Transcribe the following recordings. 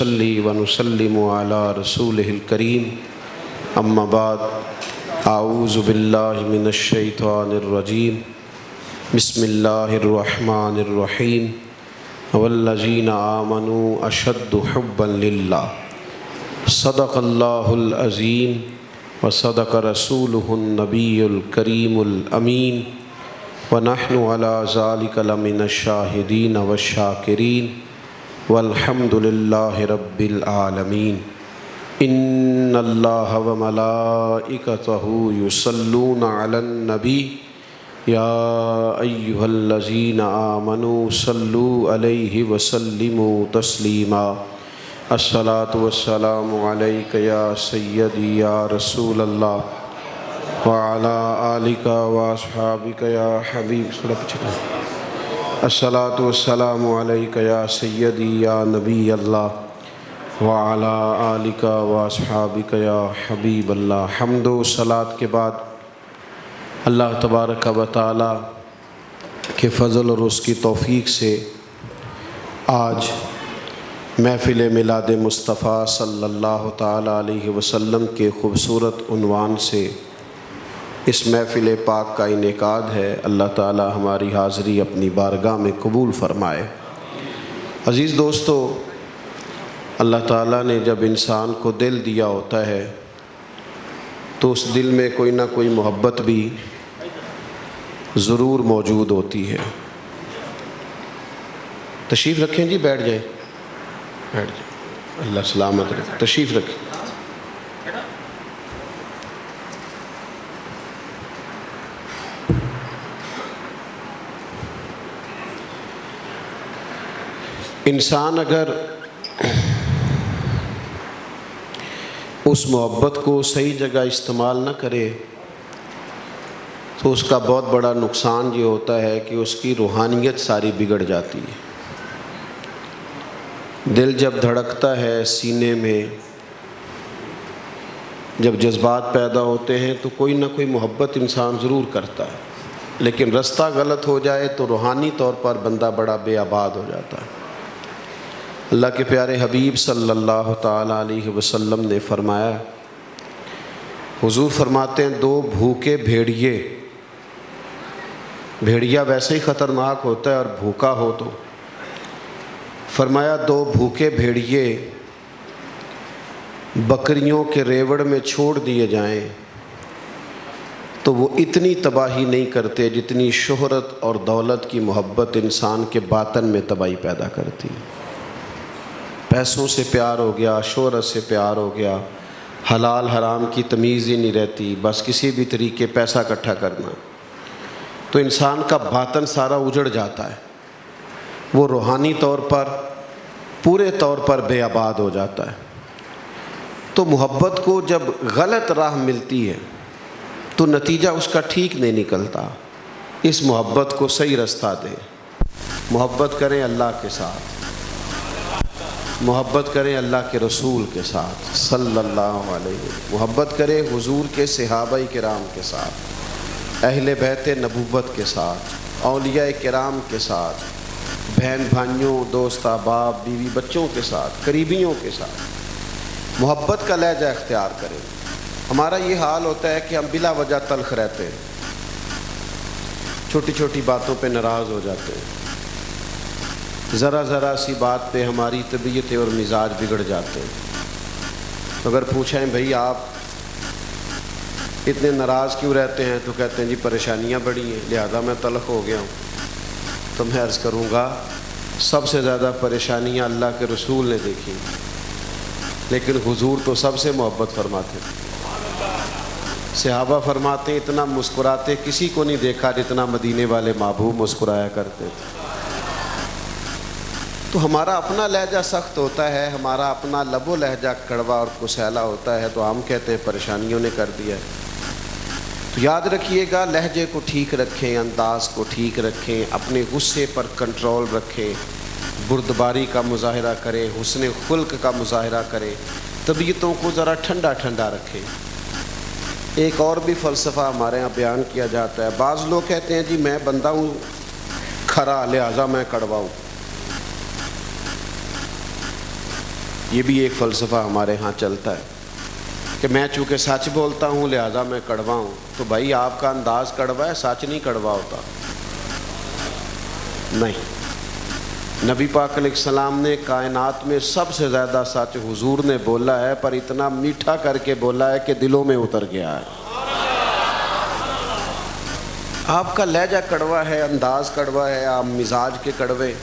ونصلي ونسلم على رسوله الكريم اما بعد اعوذ باللہ من الشیطان الرجیم بسم اللہ الرحمن الرحیم والذین آمنوا اشد حبا للہ صدق اللہ العظیم وصدق رسولہ النبی الکریم الامین ونحن علی ذلک لمن الشاہدین والشاکرین والحمد للہ رب العالمین ان اللہ وملائکتہ یصلون علی النبی یا ایہا الذین آمنوا صلوا علیہ وسلموا تسلیما الصلاۃ والسلام علیک یا سیدی یا رسول اللہ وعلی آلک واصحابک یا حبیب الصلاۃ والسلام علیک یا سیدی یا نبی اللہ وعلی آلک واصحابک یا حبیب اللہ۔ حمد و صلاۃ کے بعد اللہ تبارک و تعالی کے فضل اور اس کی توفیق سے آج محفل میلاد مصطفیٰ صلی اللہ تعالی علیہ وسلم کے خوبصورت عنوان سے اس محفل پاک کا انعقاد ہے۔ اللہ تعالی ہماری حاضری اپنی بارگاہ میں قبول فرمائے۔ عزیز دوستو، اللہ تعالیٰ نے جب انسان کو دل دیا ہوتا ہے تو اس دل میں کوئی نہ کوئی محبت بھی ضرور موجود ہوتی ہے۔ تشریف رکھیں جی، بیٹھ جائیں بیٹھ جائیں، اللہ سلامت رکھیں، تشریف رکھیں۔ انسان اگر اس محبت کو صحیح جگہ استعمال نہ کرے تو اس کا بہت بڑا نقصان یہ ہوتا ہے کہ اس کی روحانیت ساری بگڑ جاتی ہے۔ دل جب دھڑکتا ہے سینے میں، جب جذبات پیدا ہوتے ہیں تو کوئی نہ کوئی محبت انسان ضرور کرتا ہے، لیکن رستہ غلط ہو جائے تو روحانی طور پر بندہ بڑا بے آباد ہو جاتا ہے۔ اللہ کے پیارے حبیب صلی اللہ تعالیٰ علیہ وسلم نے فرمایا، حضور فرماتے ہیں دو بھوکے بھیڑیا ویسے ہی خطرناک ہوتا ہے اور بھوکا ہو تو، فرمایا دو بھوکے بھیڑیے بکریوں کے ریوڑ میں چھوڑ دیے جائیں تو وہ اتنی تباہی نہیں کرتے جتنی شہرت اور دولت کی محبت انسان کے باطن میں تباہی پیدا کرتی۔ پیسوں سے پیار ہو گیا، شہرت سے پیار ہو گیا، حلال حرام کی تمیز ہی نہیں رہتی، بس کسی بھی طریقے پیسہ اکٹھا کرنا، تو انسان کا باطن سارا اجڑ جاتا ہے، وہ روحانی طور پر پورے طور پر بے آباد ہو جاتا ہے۔ تو محبت کو جب غلط راہ ملتی ہے تو نتیجہ اس کا ٹھیک نہیں نکلتا۔ اس محبت کو صحیح رستہ دیں، محبت کریں اللہ کے ساتھ، محبت کریں اللہ کے رسول کے ساتھ صلی اللہ علیہ وسلم، محبت کریں حضور کے صحابہ کرام کے ساتھ، اہل بیت نبوت کے ساتھ، اولیاء کرام کے ساتھ، بہن بھائیوں، دوست احباب، بیوی بچوں کے ساتھ، قریبیوں کے ساتھ محبت کا لہجہ اختیار کریں۔ ہمارا یہ حال ہوتا ہے کہ ہم بلا وجہ تلخ رہتے ہیں، چھوٹی چھوٹی باتوں پہ ناراض ہو جاتے ہیں، ذرا سی بات پہ ہماری طبیعت اور مزاج بگڑ جاتے ہیں۔ اگر پوچھیں بھئی آپ اتنے ناراض کیوں رہتے ہیں تو کہتے ہیں جی پریشانیاں بڑی ہیں لہذا میں تلخ ہو گیا ہوں۔ تو میں عرض کروں گا سب سے زیادہ پریشانیاں اللہ کے رسول نے دیکھی، لیکن حضور تو سب سے محبت فرماتے ہیں۔ صحابہ فرماتے ہیں اتنا مسکراتے کسی کو نہیں دیکھا جتنا مدینے والے محبوب مسکرایا کرتے تھے۔ تو ہمارا اپنا لہجہ سخت ہوتا ہے، ہمارا اپنا لب و لہجہ کڑوا اور کسیلا ہوتا ہے، تو ہم کہتے ہیں پریشانیوں نے کر دیا ہے۔ تو یاد رکھیے گا لہجے کو ٹھیک رکھیں، انداز کو ٹھیک رکھیں، اپنے غصے پر کنٹرول رکھیں، بردباری کا مظاہرہ کریں، حسن خلق کا مظاہرہ کریں، طبیعتوں کو ذرا ٹھنڈا ٹھنڈا رکھیں۔ ایک اور بھی فلسفہ ہمارے ہاں بیان کیا جاتا ہے، بعض لوگ کہتے ہیں جی میں بندہ ہوں کھرا لہٰذا میں کڑوا ہوں۔ یہ بھی ایک فلسفہ ہمارے ہاں چلتا ہے کہ میں چونکہ سچ بولتا ہوں لہذا میں کڑوا ہوں. تو بھائی آپ کا انداز کڑوا ہے، سچ نہیں کڑوا ہوتا. نہیں، نبی پاک علیہ السلام نے کائنات میں سب سے زیادہ سچ حضور نے بولا ہے، پر اتنا میٹھا کر کے بولا ہے کہ دلوں میں اتر گیا ہے. آپ کا لہجہ کڑوا ہے، انداز کڑوا ہے، آپ مزاج کے کڑوے،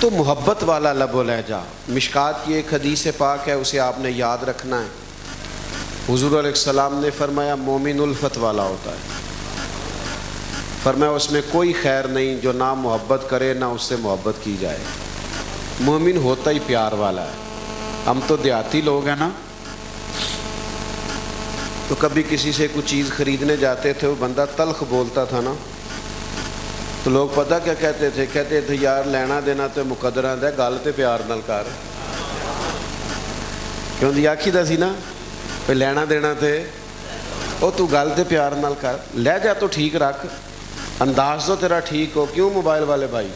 تو محبت والا لب و لہجہ. مشکات کی ایک حدیث پاک ہے، اسے آپ نے یاد رکھنا ہے. حضور علیہ السلام نے فرمایا مومن الفت والا ہوتا ہے. فرمایا اس میں کوئی خیر نہیں جو نہ محبت کرے نہ اس سے محبت کی جائے. مومن ہوتا ہی پیار والا ہے. ہم تو دیہاتی لوگ ہیں نا، تو کبھی کسی سے کوئی چیز خریدنے جاتے تھے، وہ بندہ تلخ بولتا تھا نا، تو لوگ پتہ کیا کہتے تھے؟ کہتے تھے یار لینا دینا تے مقدراں دا، گل تے پیار نال کر. کیوں دی آکھی دا سی نا پہ لینا دینا تے او تو گل تے پیار نال کر. لہجہ تو ٹھیک رکھ، انداز تو تیرا ٹھیک ہو. کیوں موبائل والے بھائی؟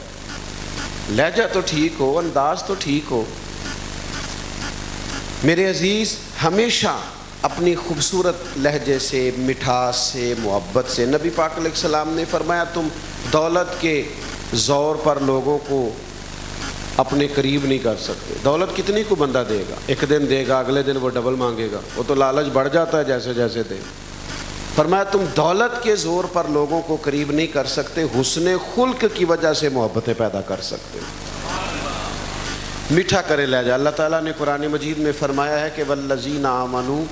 لہجہ تو ٹھیک ہو، انداز تو ٹھیک ہو. میرے عزیز، ہمیشہ اپنی خوبصورت لہجے سے، مٹھاس سے، محبت سے. نبی پاک علیہ السلام نے فرمایا تم دولت کے زور پر لوگوں کو اپنے قریب نہیں کر سکتے. دولت کتنی کو بندہ دے گا؟ ایک دن دے گا، اگلے دن وہ ڈبل مانگے گا. وہ تو لالچ بڑھ جاتا ہے جیسے جیسے دے. فرمایا تم دولت کے زور پر لوگوں کو قریب نہیں کر سکتے، حسن خلق کی وجہ سے محبتیں پیدا کر سکتے. میٹھا کرے لہجہ. اللہ تعالیٰ نے قرآن مجید میں فرمایا ہے کہ والذین آمنوا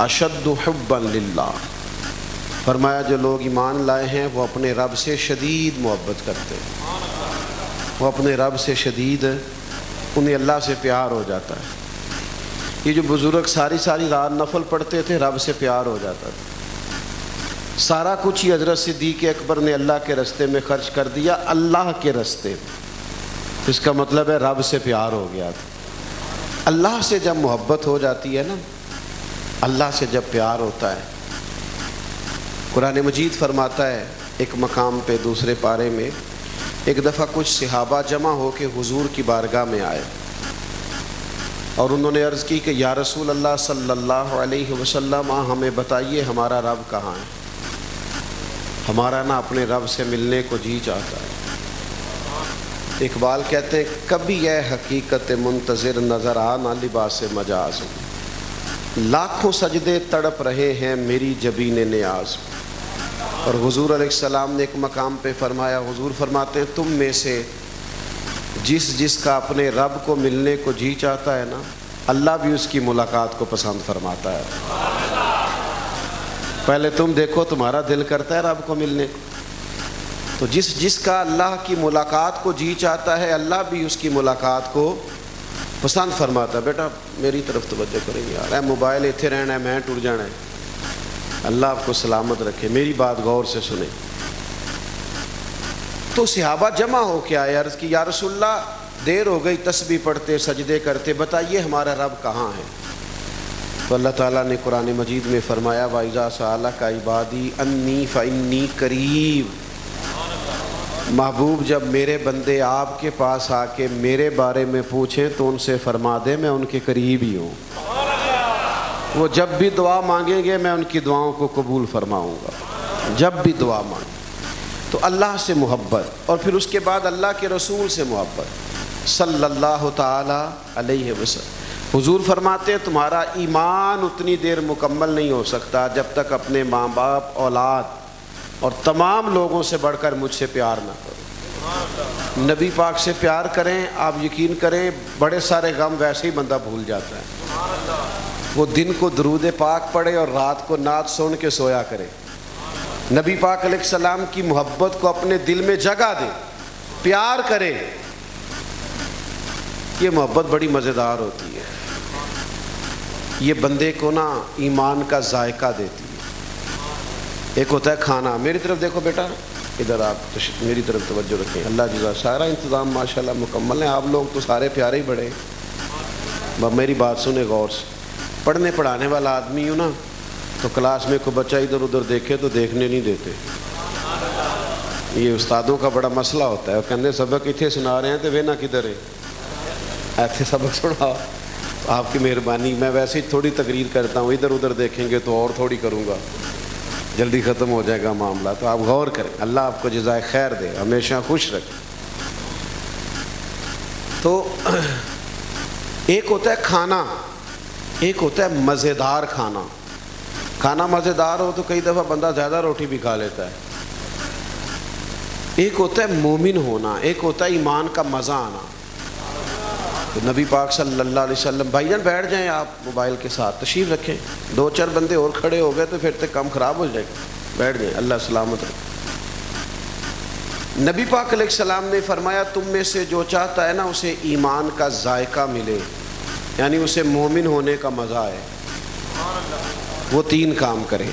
اشد حبا للہ. فرمایا جو لوگ ایمان لائے ہیں وہ اپنے رب سے شدید محبت کرتے ہیں. وہ اپنے رب سے شدید، انہیں اللہ سے پیار ہو جاتا ہے. یہ جو بزرگ ساری رات نفل پڑھتے تھے، رب سے پیار ہو جاتا تھا. سارا کچھ ہی حضرت صدیق اکبر نے اللہ کے رستے میں خرچ کر دیا، اللہ کے رستے میں. اس کا مطلب ہے رب سے پیار ہو گیا تھا. اللہ سے جب محبت ہو جاتی ہے نا، اللہ سے جب پیار ہوتا ہے، قرآن مجید فرماتا ہے ایک مقام پہ دوسرے پارے میں، ایک دفعہ کچھ صحابہ جمع ہو کے حضور کی بارگاہ میں آئے اور انہوں نے عرض کی کہ یا رسول اللہ صلی اللہ علیہ وسلم ہمیں بتائیے ہمارا رب کہاں ہے؟ ہمارا نا اپنے رب سے ملنے کو جی چاہتا ہے. اقبال کہتے ہیں کبھی یہ حقیقت منتظر نظر آ نہ لباس مجاز، لاکھوں سجدے تڑپ رہے ہیں میری جبین نیاز. اور حضور علیہ السلام نے ایک مقام پہ فرمایا، حضور فرماتے ہیں تم میں سے جس کا اپنے رب کو ملنے کو جی چاہتا ہے نا، اللہ بھی اس کی ملاقات کو پسند فرماتا ہے. پہلے تم دیکھو تمہارا دل کرتا ہے رب کو ملنے کو، تو جس کا اللہ کی ملاقات کو جی چاہتا ہے، اللہ بھی اس کی ملاقات کو پسند فرماتا ہے. بیٹا میری طرف توجہ کریں یار، اے موبائل ایتھے رہنا ہے، میں ٹر جانا ہے. اللہ آپ کو سلامت رکھے، میری بات غور سے سنیں. تو صحابہ جمع ہو کے آئے، عرض کی یا رسول اللہ دیر ہو گئی تسبیح پڑھتے سجدے کرتے، بتائیے ہمارا رب کہاں ہے؟ تو اللہ تعالیٰ نے قرآن مجید میں فرمایا وَإِذَا سَأَلَكَ عِبَادِي أَنِّي فَإِنِّي قَرِيبٌ. محبوب جب میرے بندے آپ کے پاس آ کے میرے بارے میں پوچھیں تو ان سے فرما دیں میں ان کے قریب ہی ہوں. وہ جب بھی دعا مانگیں گے میں ان کی دعاؤں کو قبول فرماؤں گا. جب بھی دعا مانگیں تو اللہ سے محبت، اور پھر اس کے بعد اللہ کے رسول سے محبت صلی اللہ تعالی علیہ وسلم. حضور فرماتے ہیں تمہارا ایمان اتنی دیر مکمل نہیں ہو سکتا جب تک اپنے ماں باپ، اولاد اور تمام لوگوں سے بڑھ کر مجھ سے پیار نہ کرو. نبی پاک سے پیار کریں، آپ یقین کریں بڑے سارے غم ویسے ہی بندہ بھول جاتا ہے. وہ دن کو درود پاک پڑھے اور رات کو نعت سن کے سویا کرے. نبی پاک علیہ السلام کی محبت کو اپنے دل میں جگہ دے، پیار کرے. یہ محبت بڑی مزیدار ہوتی ہے. یہ بندے کو نا ایمان کا ذائقہ دیتی ہے. ایک ہوتا ہے کھانا. میری طرف دیکھو بیٹا، ادھر آپ میری طرف توجہ رکھیں. اللہ جزا، سارا انتظام ماشاءاللہ مکمل ہے. آپ لوگ تو سارے پیارے ہی بڑے. میری بات سنیں غور سے. پڑھنے پڑھانے والا آدمی ہوں نا، تو کلاس میں کوئی بچہ ادھر ادھر دیکھے تو دیکھنے نہیں دیتے. یہ استادوں کا بڑا مسئلہ ہوتا ہے. وہ کہتے سبق اتنے سنا رہے ہیں تو وہ نہ کدھر ہے. ایسے سبق سناؤ آپ کی مہربانی. میں ویسے ہی تھوڑی تقریر کرتا ہوں, ادھر ادھر دیکھیں گے تو اور تھوڑی کروں گا, جلدی ختم ہو جائے گا معاملہ. تو آپ غور کریں, اللہ آپ کو جزائے خیر دے, ہمیشہ خوش رکھے. تو ایک ہوتا ہے کھانا, ایک ہوتا ہے مزیدار کھانا. کھانا مزیدار ہو تو کئی دفعہ بندہ زیادہ روٹی بھی کھا لیتا ہے. ایک ہوتا ہے مومن ہونا, ایک ہوتا ہے ایمان کا مزہ آنا. تو نبی پاک صلی اللہ علیہ وسلم, بھائی جان بیٹھ جائیں آپ موبائل کے ساتھ, تشریف رکھیں. 2-4 بندے اور کھڑے ہو گئے تو پھر تو کام خراب ہو جائے گا. بیٹھ جائیں, اللہ سلامت رکھے. نبی پاک علیہ السلام نے فرمایا تم میں سے جو چاہتا ہے نا اسے ایمان کا ذائقہ ملے, یعنی اسے مومن ہونے کا مزہ آئے, وہ 3 کام کرے.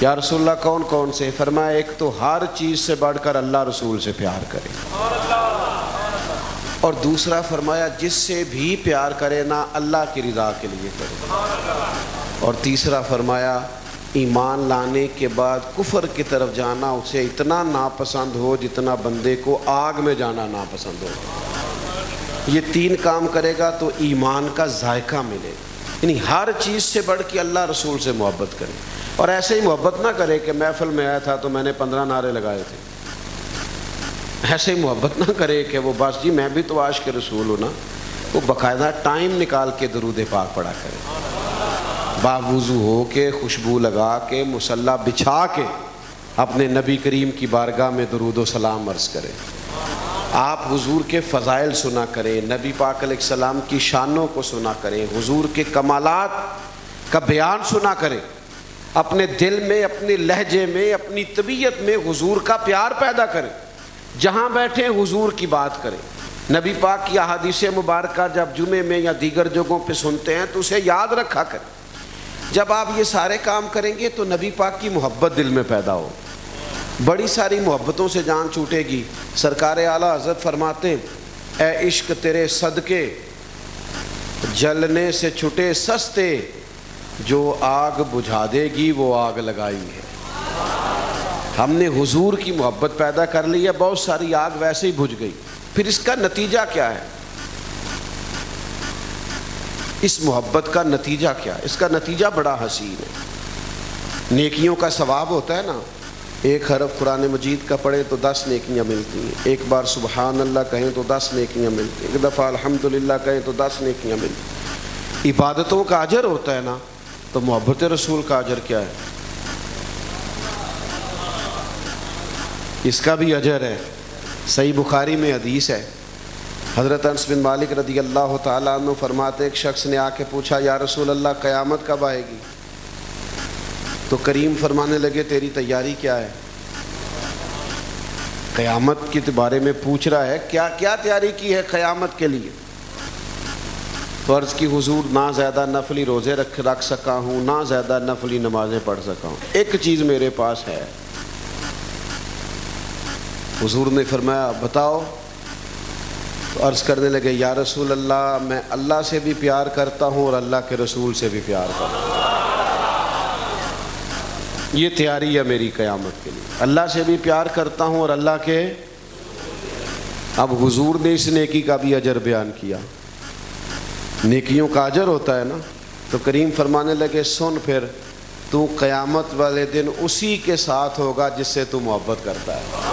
یا رسول اللہ کون کون سے؟ فرمایا ایک تو ہر چیز سے بڑھ کر اللہ رسول سے پیار کرے, اور دوسرا فرمایا جس سے بھی پیار کرے نا اللہ کی رضا کے لیے کرے, اور تیسرا فرمایا ایمان لانے کے بعد کفر کی طرف جانا اسے اتنا ناپسند ہو جتنا بندے کو آگ میں جانا ناپسند ہو. یہ 3 کام کرے گا تو ایمان کا ذائقہ ملے. یعنی ہر چیز سے بڑھ کے اللہ رسول سے محبت کرے, اور ایسے ہی محبت نہ کرے کہ محفل میں آیا تھا تو میں نے 15 نعرے لگائے تھے. ایسے ہی محبت نہ کرے کہ وہ بس جی میں بھی تو عاشق رسول ہوں نا. وہ باقاعدہ ٹائم نکال کے درود پاک پڑھا کرے, باوضو ہو کے, خوشبو لگا کے, مصلی بچھا کے اپنے نبی کریم کی بارگاہ میں درود و سلام عرض کرے. آپ حضور کے فضائل سنا کریں, نبی پاک علیہ السلام کی شانوں کو سنا کریں, حضور کے کمالات کا بیان سنا کریں. اپنے دل میں, اپنے لہجے میں, اپنی طبیعت میں حضور کا پیار پیدا کریں. جہاں بیٹھیں حضور کی بات کریں. نبی پاک کی احادیث مبارکہ جب جمعے میں یا دیگر جگہوں پہ سنتے ہیں تو اسے یاد رکھا کریں. جب آپ یہ سارے کام کریں گے تو نبی پاک کی محبت دل میں پیدا ہو. بڑی ساری محبتوں سے جان چھوٹے گی. سرکار اعلیٰ حضرت فرماتے ہیں اے عشق تیرے صدقے جلنے سے چھٹے سستے, جو آگ بجھا دے گی وہ آگ لگائی ہے. ہم نے حضور کی محبت پیدا کر لی ہے, بہت ساری آگ ویسے ہی بجھ گئی. پھر اس کا نتیجہ کیا ہے؟ اس محبت کا نتیجہ کیا ہے؟ اس کا نتیجہ بڑا حسین ہے. نیکیوں کا ثواب ہوتا ہے نا. 1 حرف قرآن مجید کا پڑھیں تو 10 نیکیاں ملتی ہیں. 1 بار سبحان اللہ کہیں تو 10 نیکیاں ملتی ہیں. 1 دفعہ الحمدللہ کہیں تو 10 نیکیاں ملتی ہیں. عبادتوں کا اجر ہوتا ہے نا, تو محبت رسول کا اجر کیا ہے؟ اس کا بھی اجر ہے. صحیح بخاری میں حدیث ہے, حضرت انس بن مالک رضی اللہ تعالیٰ عنہ فرماتے ایک شخص نے آ کے پوچھا یا رسول اللہ قیامت کب آئے گی؟ تو کریم فرمانے لگے تیری تیاری کیا ہے؟ قیامت کے بارے میں پوچھ رہا ہے, کیا کیا تیاری کی ہے قیامت کے لیے؟ تو عرض کی حضور نہ زیادہ نفلی روزے رکھ سکا ہوں, نہ زیادہ نفلی نمازیں پڑھ سکا ہوں, ایک چیز میرے پاس ہے. حضور نے فرمایا بتاؤ. تو عرض کرنے لگے یا رسول اللہ میں اللہ سے بھی پیار کرتا ہوں اور اللہ کے رسول سے بھی پیار کرتا ہوں. یہ تیاری ہے میری قیامت کے لیے. اللہ سے بھی پیار کرتا ہوں اور اللہ کے. اب حضور نے اس نیکی کا بھی اجر بیان کیا. نیکیوں کا اجر ہوتا ہے نا. تو کریم فرمانے لگے سن پھر تو قیامت والے دن اسی کے ساتھ ہوگا جس سے تو محبت کرتا ہے.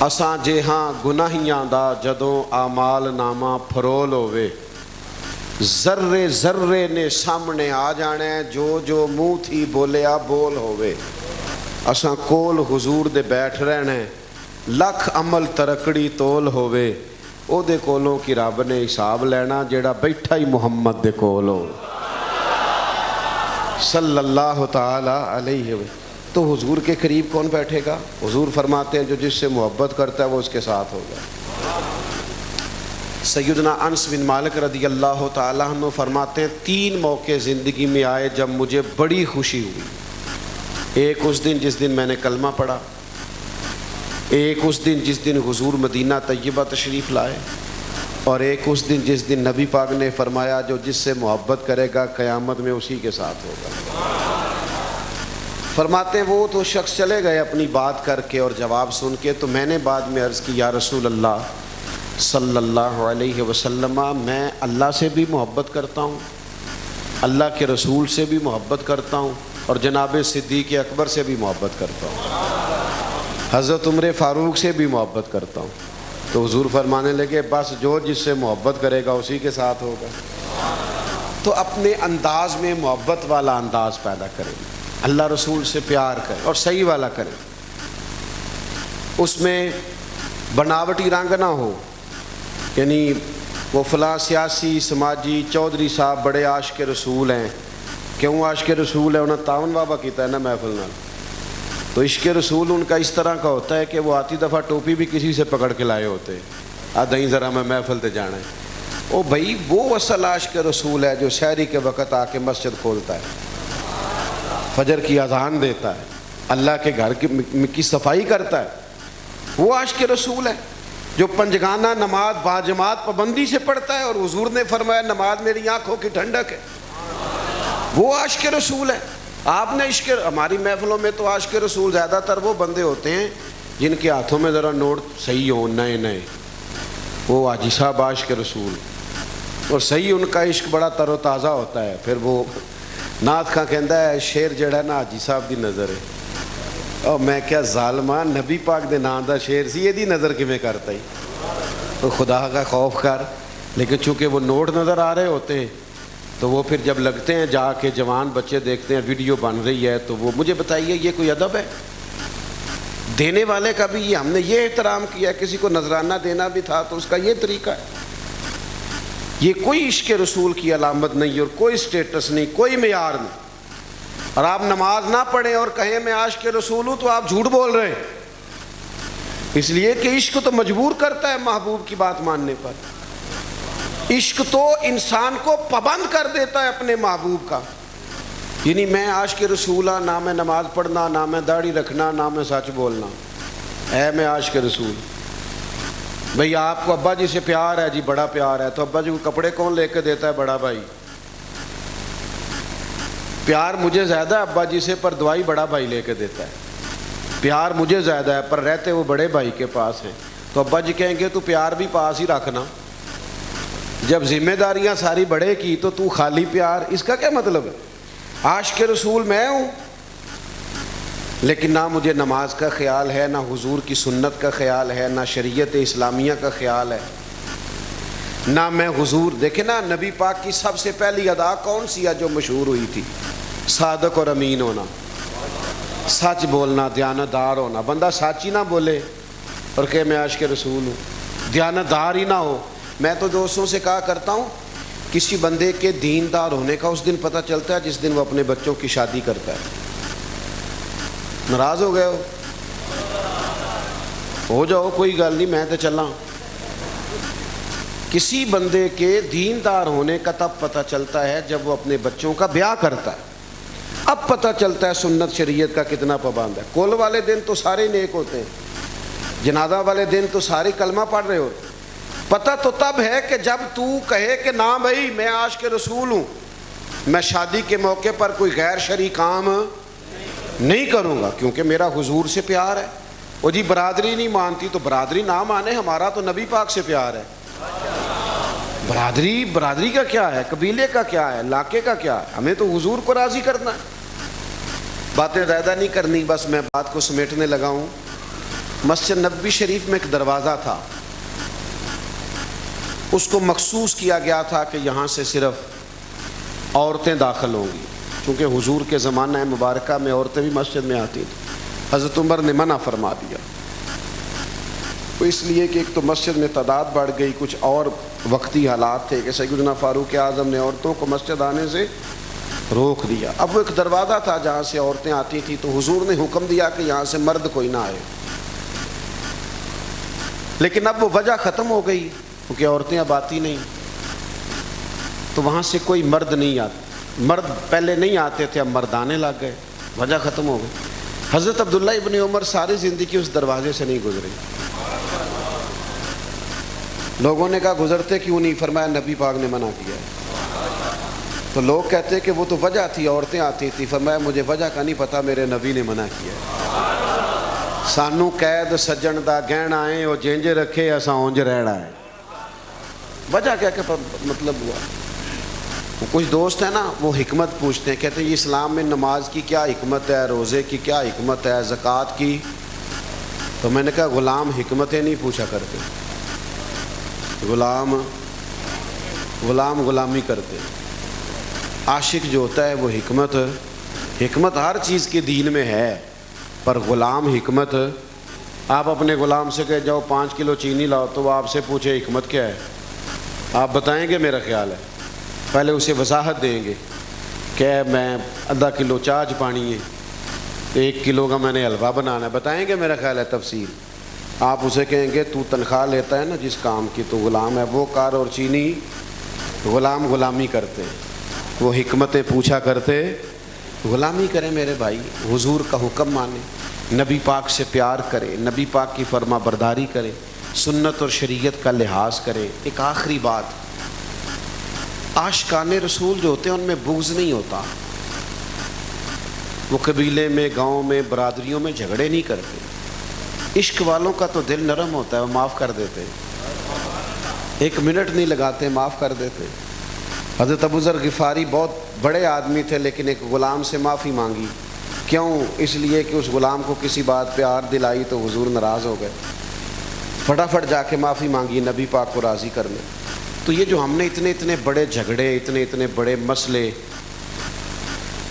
اساں جے ہاں گناہیاں دا جدوں اعمال نامہ پھرول ہوئے, ذرے ذرے نے سامنے آ جانے جو جو منہ تھی بولیا بول ہوئے. اساں کول حضور دے بیٹھ رہنے لکھ عمل ترکڑی تول ہوئے, او دے کولوں کی رب نے حساب لینا جیڑا بیٹھا ہی محمد دے کول ہو صلی اللہ تعالی علیہ وسلم. تو حضور کے قریب کون بیٹھے گا؟ حضور فرماتے ہیں جو جس سے محبت کرتا ہے وہ اس کے ساتھ ہوگا. سیدنا انس بن مالک رضی اللہ تعالیٰ عنہ فرماتے ہیں 3 موقع زندگی میں آئے جب مجھے بڑی خوشی ہوئی. ایک اس دن جس دن میں نے کلمہ پڑھا, ایک اس دن جس دن حضور مدینہ طیبہ تشریف لائے, اور ایک اس دن جس دن نبی پاک نے فرمایا جو جس سے محبت کرے گا قیامت میں اسی کے ساتھ ہوگا. فرماتے وہ تو شخص چلے گئے اپنی بات کر کے اور جواب سن کے, تو میں نے بعد میں عرض کی یا رسول اللہ صلی اللہ علیہ وسلم میں اللہ سے بھی محبت کرتا ہوں، اللہ کے رسول سے بھی محبت کرتا ہوں، اور جناب صدیق اکبر سے بھی محبت کرتا ہوں، حضرت عمر فاروق سے بھی محبت کرتا ہوں۔ تو حضور فرمانے لگے بس جو جس سے محبت کرے گا اسی کے ساتھ ہوگا۔ تو اپنے انداز میں محبت والا انداز پیدا کریں، اللہ رسول سے پیار کریں اور صحیح والا کریں، اس میں بناوٹی رنگ نہ ہو، یعنی وہ فلاں سیاسی سماجی چودھری صاحب بڑے عاشق رسول ہیں، کیوں عاشق رسول ہے؟ انہیں تعاون بابا کیتا ہے نا محفل نال، تو عشق رسول ان کا اس طرح کا ہوتا ہے کہ وہ آتی دفعہ ٹوپی بھی کسی سے پکڑ کے لائے ہوتے ہیں، دہیں ذرا میں محفل تے جانا ہے۔ او بھائی وہ اصل عاشق رسول ہے جو سحری کے وقت آ کے مسجد کھولتا ہے، فجر کی اذان دیتا ہے، اللہ کے گھر کی صفائی کرتا ہے، وہ عاشق رسول ہے جو پنجگانہ نماز باجماعت پابندی سے پڑھتا ہے، اور حضور نے فرمایا نماز میری آنکھوں کی ٹھنڈک ہے، وہ عاشق رسول ہے۔ آپ نے عشق، ہماری محفلوں میں تو عاشق رسول زیادہ تر وہ بندے ہوتے ہیں جن کے ہاتھوں میں ذرا نوٹ صحیح ہوں، نئے نئے، وہ حاجی صاحب عاشق رسول، اور صحیح ان کا عشق بڑا تر و تازہ ہوتا ہے، پھر وہ نعت خاں کہندا ہے شیر جڑا نا حاجی صاحب دی نظر ہے، اور میں کیا ظالمہ نبی پاک دے نام دا شیر سی، یہ دی نظر کیویں کرتا ہی، تو خدا کا خوف کر۔ لیکن چونکہ وہ نوٹ نظر آ رہے ہوتے ہیں تو وہ پھر جب لگتے ہیں جا کے جوان بچے دیکھتے ہیں ویڈیو بن رہی ہے تو وہ مجھے بتائیے یہ کوئی ادب ہے؟ دینے والے کا بھی یہ ہم نے یہ احترام کیا، کسی کو نذرانہ دینا بھی تھا تو اس کا یہ طریقہ ہے۔ یہ کوئی عشق رسول کی علامت نہیں اور کوئی سٹیٹس نہیں، کوئی معیار نہیں۔ اور آپ نماز نہ پڑھیں اور کہیں میں عاشق رسول ہوں تو آپ جھوٹ بول رہے ہیں، اس لیے کہ عشق تو مجبور کرتا ہے محبوب کی بات ماننے پر، عشق تو انسان کو پابند کر دیتا ہے اپنے محبوب کا۔ یعنی میں عاشق رسول ہاں، نہ میں نماز پڑھنا، نہ میں داڑھی رکھنا، نہ میں سچ بولنا، اے میں عاشق رسول۔ بھئی آپ کو ابا جی سے پیار ہے جی، بڑا پیار ہے، تو ابا جی کو کپڑے کون لے کے دیتا ہے؟ بڑا بھائی۔ پیار مجھے زیادہ ہے ابا جی سے، پر دوائی بڑا بھائی لے کے دیتا ہے۔ پیار مجھے زیادہ ہے پر رہتے وہ بڑے بھائی کے پاس ہیں، تو ابا جی کہیں گے تو پیار بھی پاس ہی رکھنا، جب ذمہ داریاں ساری بڑے کی تو خالی پیار، اس کا کیا مطلب ہے؟ عاشق رسول میں ہوں لیکن نہ مجھے نماز کا خیال ہے، نہ حضور کی سنت کا خیال ہے، نہ شریعت اسلامیہ کا خیال ہے، نہ میں حضور۔ دیکھیں نا نبی پاک کی سب سے پہلی ادا کون سی ہے جو مشہور ہوئی تھی؟ صادق اور امین ہونا، سچ بولنا، دیانتدار ہونا۔ بندہ سچ ہی نہ بولے اور کہ میں عاشق رسول ہوں، دیانتدار ہی نہ ہو۔ میں تو دوستوں سے کہا کرتا ہوں کسی بندے کے دیندار ہونے کا اس دن پتہ چلتا ہے جس دن وہ اپنے بچوں کی شادی کرتا ہے۔ ناراض ہو گئے ہو جاؤ، کوئی گل نہیں، میں تو چلا۔ کسی بندے کے دیندار ہونے کا تب پتہ چلتا ہے جب وہ اپنے بچوں کا بیاہ کرتا ہے، اب پتہ چلتا ہے سنت شریعت کا کتنا پابند ہے۔ کل والے دن تو سارے نیک ہوتے ہیں، جنازہ والے دن تو سارے کلمہ پڑھ رہے ہوتے ہیں۔ پتہ تو تب ہے کہ جب تو کہے کہ نہ بھائی میں عاشق رسول ہوں، میں شادی کے موقع پر کوئی غیر شرعی کام نہیں کروں گا کیونکہ میرا حضور سے پیار ہے۔ وہ جی برادری نہیں مانتی تو برادری نہ مانے، ہمارا تو نبی پاک سے پیار ہے۔ برادری کا کیا ہے، قبیلے کا کیا ہے، علاقے کا کیا ہے، ہمیں تو حضور کو راضی کرنا ہے۔ باتیں زیادہ نہیں کرنی، بس میں بات کو سمیٹنے لگا ہوں۔ مسجد نبوی شریف میں ایک دروازہ تھا، اس کو مخصوص کیا گیا تھا کہ یہاں سے صرف عورتیں داخل ہوں گی، چونکہ حضور کے زمانہ مبارکہ میں عورتیں بھی مسجد میں آتی تھیں۔ حضرت عمر نے منع فرما دیا، تو اس لیے کہ ایک تو مسجد میں تعداد بڑھ گئی، کچھ اور وقتی حالات تھے کہ سیدنا فاروق اعظم نے عورتوں کو مسجد آنے سے روک دیا۔ اب وہ ایک دروازہ تھا جہاں سے عورتیں آتی تھیں، تو حضور نے حکم دیا کہ یہاں سے مرد کوئی نہ آئے، لیکن اب وہ وجہ ختم ہو گئی کیونکہ عورتیں اب آتی نہیں، تو وہاں سے کوئی مرد نہیں آتا، مرد پہلے نہیں آتے تھے اب مرد آنے لگ گئے، وجہ ختم ہو گئی۔ حضرت عبداللہ ابن عمر ساری زندگی اس دروازے سے نہیں گزرے۔ لوگوں نے کہا گزرتے کیوں نہیں؟ فرمایا نبی پاک نے منع کیا ہے۔ تو لوگ کہتے کہ وہ تو وجہ تھی، عورتیں آتی تھی۔ فرمایا مجھے وجہ کا نہیں پتہ، میرے نبی نے منع کیا ہے۔ سانو قید سجن دا گہنا ہے، وہ جنج رکھے اساں اونج رہنا ہے۔ وجہ کیا مطلب ہوا؟ کچھ دوست ہیں نا وہ حکمت پوچھتے ہیں، کہتے ہیں یہ اسلام میں نماز کی کیا حکمت ہے، روزے کی کیا حکمت ہے، زکوٰۃ کی؟ تو میں نے کہا غلام حکمتیں نہیں پوچھا کرتے، غلامی کرتے۔ عاشق جو ہوتا ہے وہ حکمت ہر چیز کے دین میں ہے، پر غلام حکمت، آپ اپنے غلام سے کہ جاؤ 5 کلو چینی لاؤ تو وہ آپ سے پوچھے حکمت کیا ہے، آپ بتائیں گے؟ میرا خیال ہے پہلے اسے وضاحت دیں گے کہ میں آدھا کلو چاچ پانی ہے، 1 کلو کا میں نے حلوہ بنانا ہے، بتائیں گے؟ میرا خیال ہے تفصیل۔ آپ اسے کہیں گے تو تنخواہ لیتا ہے نا جس کام کی، تو غلام ہے، وہ کار اور چینی غلامی کرتے، وہ حکمتیں پوچھا کرتے، غلامی کریں میرے بھائی، حضور کا حکم مانیں، نبی پاک سے پیار کریں، نبی پاک کی فرما برداری کریں، سنت اور شریعت کا لحاظ کریں۔ ایک آخری بات، عاشقان رسول جو ہوتے ہیں ان میں بغض نہیں ہوتا، وہ قبیلے میں، گاؤں میں، برادریوں میں جھگڑے نہیں کرتے۔ عشق والوں کا تو دل نرم ہوتا ہے، وہ معاف کر دیتے، 1 منٹ نہیں لگاتے، معاف کر دیتے۔ حضرت ابو ذر غفاری بہت بڑے آدمی تھے، لیکن ایک غلام سے معافی مانگی، کیوں؟ اس لیے کہ اس غلام کو کسی بات پہ آر دلائی تو حضور ناراض ہو گئے، فٹافٹ جا کے معافی مانگی نبی پاک کو راضی کرنے۔ تو یہ جو ہم نے اتنے بڑے جھگڑے، اتنے بڑے مسئلے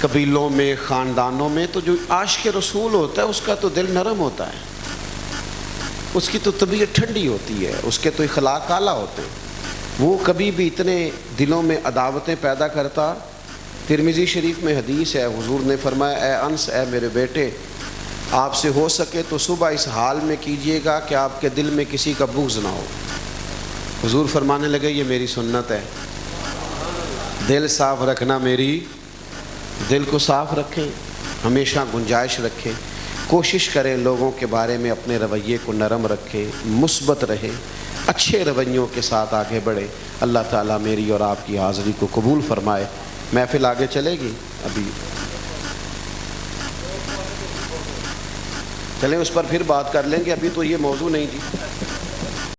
قبیلوں میں، خاندانوں میں، تو جو عاشق رسول ہوتا ہے اس کا تو دل نرم ہوتا ہے، اس کی تو طبیعت ٹھنڈی ہوتی ہے، اس کے تو اخلاق اعلیٰ ہوتے ہیں، وہ کبھی بھی اتنے دلوں میں عداوتیں پیدا کرتا۔ ترمذی شریف میں حدیث ہے، حضور نے فرمایا اے انس، اے میرے بیٹے، آپ سے ہو سکے تو صبح اس حال میں کیجئے گا کہ آپ کے دل میں کسی کا بغض نہ ہو۔ حضور فرمانے لگے یہ میری سنت ہے، دل صاف رکھنا، میری دل کو صاف رکھیں، ہمیشہ گنجائش رکھیں، کوشش کریں لوگوں کے بارے میں اپنے رویے کو نرم رکھیں، مثبت رہیں، اچھے رویوں کے ساتھ آگے بڑھیں۔ اللہ تعالیٰ میری اور آپ کی حاضری کو قبول فرمائے۔ محفل آگے چلے گی، ابھی چلیں اس پر پھر بات کر لیں گے، ابھی تو یہ موضوع نہیں جی۔